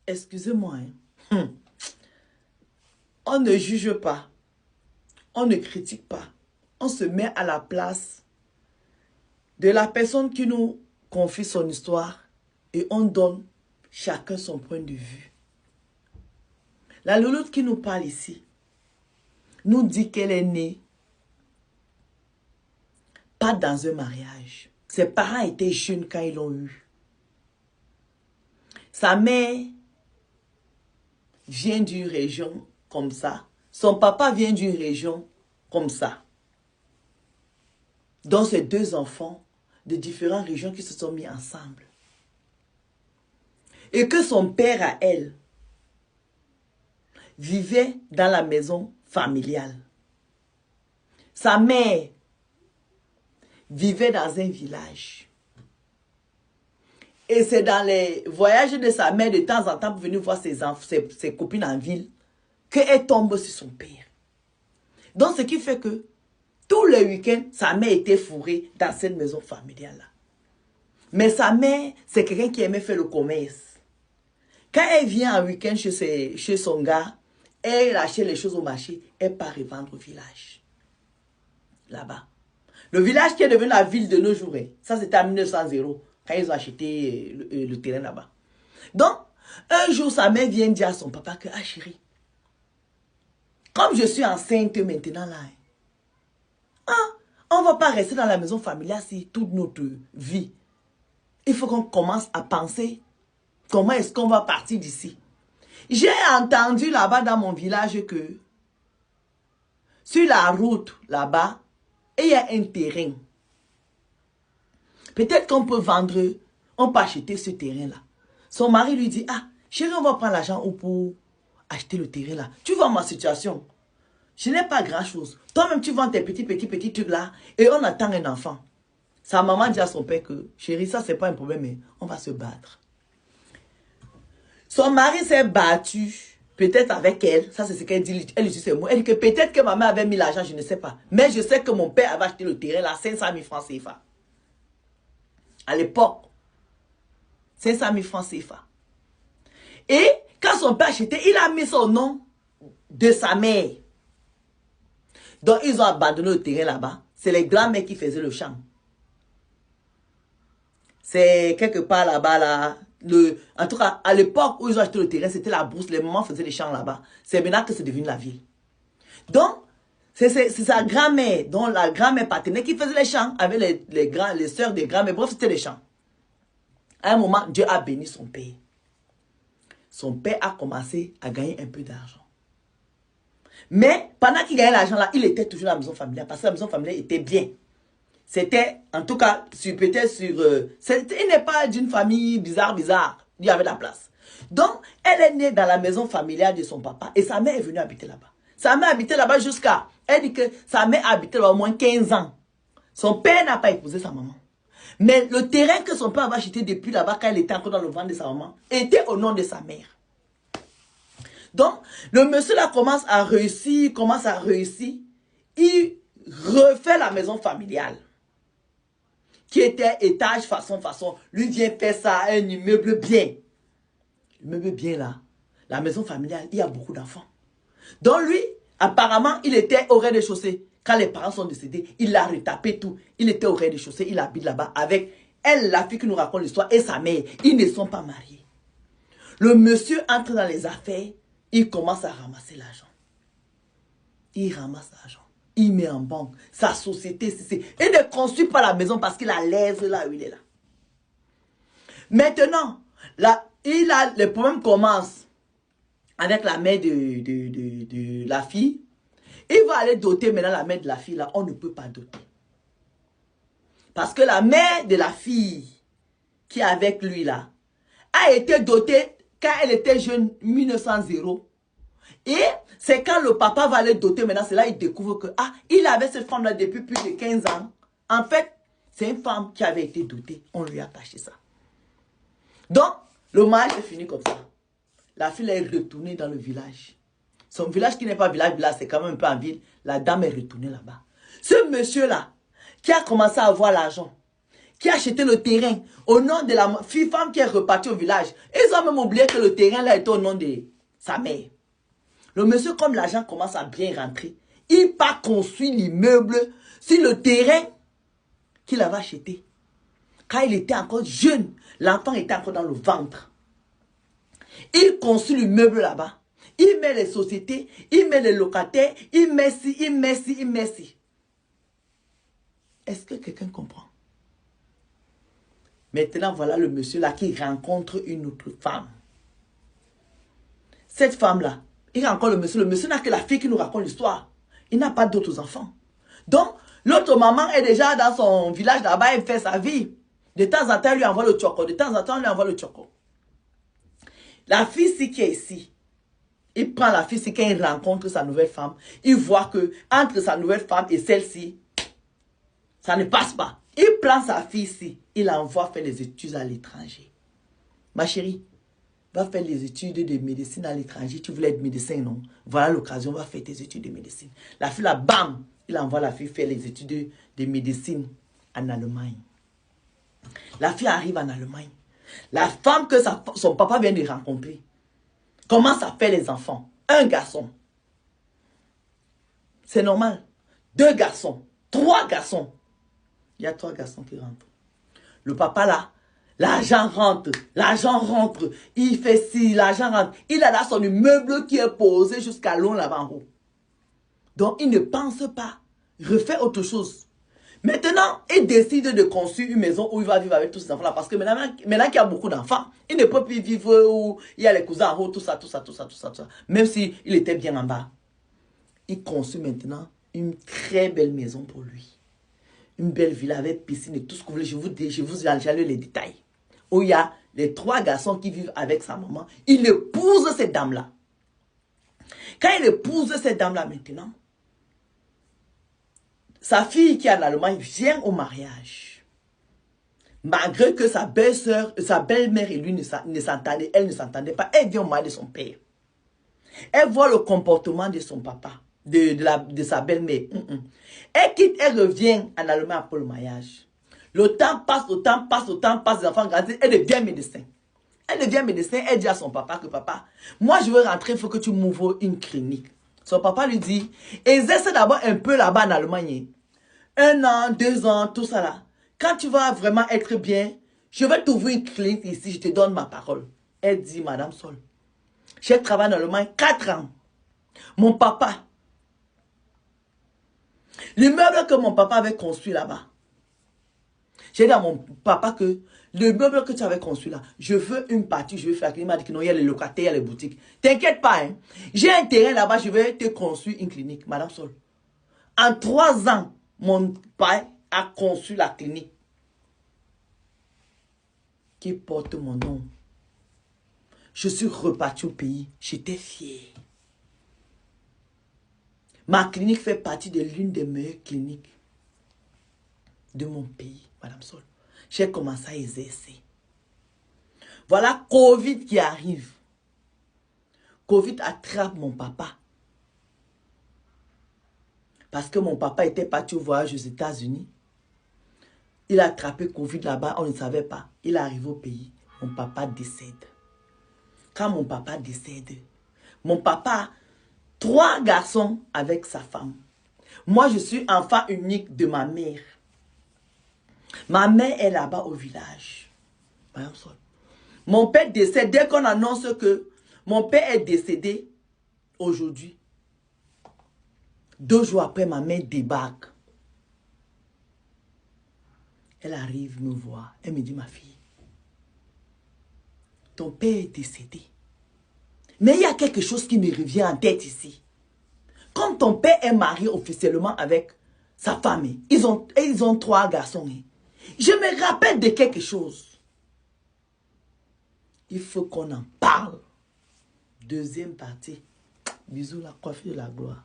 excusez-moi, hein. On ne juge pas, on ne critique pas, on se met à la place de la personne qui nous confie son histoire et on donne chacun son point de vue. La louloute qui nous parle ici nous dit qu'elle est née pas dans un mariage. Ses parents étaient jeunes quand ils l'ont eu. Sa mère vient d'une région comme ça. Son papa vient d'une région comme ça. Donc, c'est deux enfants de différentes régions qui se sont mis ensemble. Et que son père à elle vivait dans la maison familiale. Sa mère vivait dans un village. Et c'est dans les voyages de sa mère de temps en temps pour venir voir ses copines en ville qu'elle tombe sur son père. Donc, ce qui fait que tous les week-ends, sa mère était fourrée dans cette maison familiale-là. Mais sa mère, c'est quelqu'un qui aimait faire le commerce. Quand elle vient en week-end chez son gars, elle achète les choses au marché, elle part revendre au village. Là-bas. Le village qui est devenu la ville de nos jours, ça c'était en 1900, quand ils ont acheté le terrain là-bas. Donc, un jour, sa mère vient dire à son papa que, ah chérie, comme je suis enceinte maintenant là, on ne va pas rester dans la maison familiale si toute notre vie. Il faut qu'on commence à penser comment est-ce qu'on va partir d'ici. J'ai entendu là-bas dans mon village que sur la route là-bas, il y a un terrain. Peut-être qu'on peut vendre, on peut acheter ce terrain-là. Son mari lui dit, ah, chérie, on va prendre l'argent pour acheter le terrain là. Tu vois ma situation. Je n'ai pas grand-chose. Toi-même, tu vends tes petits trucs là et on attend un enfant. Sa maman dit à son père que, chérie, ça, c'est pas un problème, mais on va se battre. Son mari s'est battu, peut-être avec elle. Ça, c'est ce qu'elle dit. Elle dit ces mots. Elle dit que peut-être que ma mère avait mis l'argent, je ne sais pas. Mais je sais que mon père avait acheté le terrain là, 500 000 francs CFA. À l'époque, 500 000 francs CFA. Et quand son père achetait, il a mis son nom de sa mère. Donc, ils ont abandonné le terrain là-bas. C'est les grands-mères qui faisaient le champ. C'est quelque part là-bas, là. En tout cas, à l'époque où ils ont acheté le terrain, c'était la brousse. Les mamans faisaient les champs là-bas. C'est maintenant que c'est devenu la ville. Donc, c'est sa grand-mère, dont la grand-mère partenaire, qui faisait les champs avec les sœurs des grands-mères. Bref, c'était les champs. À un moment, Dieu a béni son père. Son père a commencé à gagner un peu d'argent. Mais pendant qu'il gagnait l'argent là, il était toujours dans la maison familiale. Parce que la maison familiale était bien. C'était, en tout cas, peut-être sur... il n'est pas d'une famille bizarre. Il y avait de la place. Donc, elle est née dans la maison familiale de son papa. Et sa mère est venue habiter là-bas. Sa mère habitait là-bas jusqu'à... Elle dit que sa mère habitait là-bas au moins 15 ans. Son père n'a pas épousé sa maman. Mais le terrain que son père avait acheté depuis là-bas, quand elle était encore dans le ventre de sa maman, était au nom de sa mère. Donc, le monsieur là commence à réussir. Il refait la maison familiale. Qui était étage façon. Lui vient faire ça, un immeuble bien. L'immeuble bien là. La maison familiale, il y a beaucoup d'enfants. Donc lui, apparemment, il était au rez-de-chaussée. Quand les parents sont décédés, il a retapé tout. Il était au rez-de-chaussée, il habite là-bas avec elle, la fille qui nous raconte l'histoire, et sa mère. Ils ne sont pas mariés. Le monsieur entre dans les affaires, il commence à ramasser l'argent. Il ramasse l'argent. Il met en banque. Sa société, il ne construit pas la maison parce qu'il a l'aise là où il est là. Maintenant, là, le problème commence avec la mère de la fille. Il va aller doter maintenant la mère de la fille là. On ne peut pas doter. Parce que la mère de la fille qui est avec lui là a été dotée quand elle était jeune, 1900. Et c'est quand le papa va aller doter maintenant, c'est là qu'il découvre que il avait cette femme-là depuis plus de 15 ans. En fait, c'est une femme qui avait été dotée. On lui a caché ça. Donc, le mariage est fini comme ça. La fille est retournée dans le village. Son village qui n'est pas village, c'est quand même un peu en ville. La dame est retournée là-bas. Ce monsieur-là, qui a commencé à avoir l'argent, qui a acheté le terrain au nom de la femme qui est repartie au village. Ils ont même oublié que le terrain là était au nom de sa mère. Le monsieur, comme l'argent commence à bien rentrer, il part construire l'immeuble sur le terrain qu'il avait acheté. Quand il était encore jeune, l'enfant était encore dans le ventre. Il construit l'immeuble là-bas. Il met les sociétés, il met les locataires, il met ci, il met ci, il met ci. Est-ce que quelqu'un comprend? Maintenant, voilà le monsieur là qui rencontre une autre femme. Cette femme-là, il rencontre le monsieur. Le monsieur n'a que la fille qui nous raconte l'histoire. Il n'a pas d'autres enfants. Donc, l'autre maman est déjà dans son village là-bas, elle fait sa vie. De temps en temps, elle lui envoie le choco. De temps en temps, elle lui envoie le choco. La fille ci qui est ici, il prend la fille ci quand il rencontre sa nouvelle femme. Il voit que entre sa nouvelle femme et celle-ci, ça ne passe pas. Il prend sa fille ici, il l'envoie faire les études à l'étranger. Ma chérie, va faire les études de médecine à l'étranger. Tu voulais être médecin, non? Voilà l'occasion, va faire tes études de médecine. La fille là, bam, il envoie la fille faire les études de médecine en Allemagne. La fille arrive en Allemagne. La femme que son papa vient de rencontrer commence à faire les enfants. Un garçon. C'est normal. 2 garçons. 3 garçons. Il y a 3 garçons qui rentrent. Le papa là, l'argent rentre. L'argent rentre. Il fait ci, l'argent rentre. Il a là son immeuble qui est posé jusqu'à l'eau là-bas en haut. Donc il ne pense pas. Il refait autre chose. Maintenant, il décide de construire une maison où il va vivre avec tous ses enfants-là. Parce que maintenant qu'il y a beaucoup d'enfants, il ne peut plus vivre où il y a les cousins en haut, tout ça. Même s'il était bien en bas. Il construit maintenant une très belle maison pour lui. Une belle villa avec piscine et tout ce que vous voulez. Je vous j'allais les détails. Où il y a les 3 garçons qui vivent avec sa maman. Il épouse cette dame-là. Quand il épouse cette dame-là maintenant, sa fille qui est en Allemagne vient au mariage. Malgré que sa belle-sœur, sa belle-mère et lui ne s'entendaient, elle ne s'entendait pas. Elle vient au mariage de son père. Elle voit le comportement de son papa, de sa belle-mère. Elle quitte, elle revient en Allemagne après le mariage. Le temps passe, les enfants grandissent, elle devient médecin. Elle devient médecin, elle dit à son papa que papa, moi je veux rentrer, il faut que tu m'ouvres une clinique. Son papa lui dit, exerce d'abord un peu là-bas en Allemagne. 1 an, 2 ans, tout ça là. Quand tu vas vraiment être bien, je vais t'ouvrir une clinique ici, je te donne ma parole. Elle dit, Madame Sol, j'ai travaillé en Allemagne 4 ans. Mon papa, l'immeuble que mon papa avait construit là-bas, j'ai dit à mon papa que le meuble que tu avais construit là, je veux une partie, je veux faire la clinique. Il m'a dit que non, il y a les locataires, il y a les boutiques. T'inquiète pas, hein. J'ai un terrain là-bas, je vais te construire une clinique, Madame Sol. En 3 ans, mon père a conçu la clinique qui porte mon nom. Je suis reparti au pays, j'étais fière. Ma clinique fait partie de l'une des meilleures cliniques de mon pays, Madame Sol. J'ai commencé à exercer. Voilà Covid qui arrive. Covid attrape mon papa. Parce que mon papa était parti au voyage aux États-Unis. Il a attrapé Covid là-bas, on ne savait pas. Il arrive au pays, mon papa décède. Quand mon papa décède, mon papa, 3 garçons avec sa femme. Moi, je suis enfant unique de ma mère. Ma mère est là-bas au village. Mon père décède. Dès qu'on annonce que mon père est décédé aujourd'hui, 2 jours après, ma mère débarque. Elle arrive me voir. Elle me dit, ma fille, ton père est décédé. Mais il y a quelque chose qui me revient en tête ici. Comme ton père est marié officiellement avec sa femme, ils ont 3 garçons. Je me rappelle de quelque chose. Il faut qu'on en parle. Deuxième partie. Bisous, la coiffure de la gloire.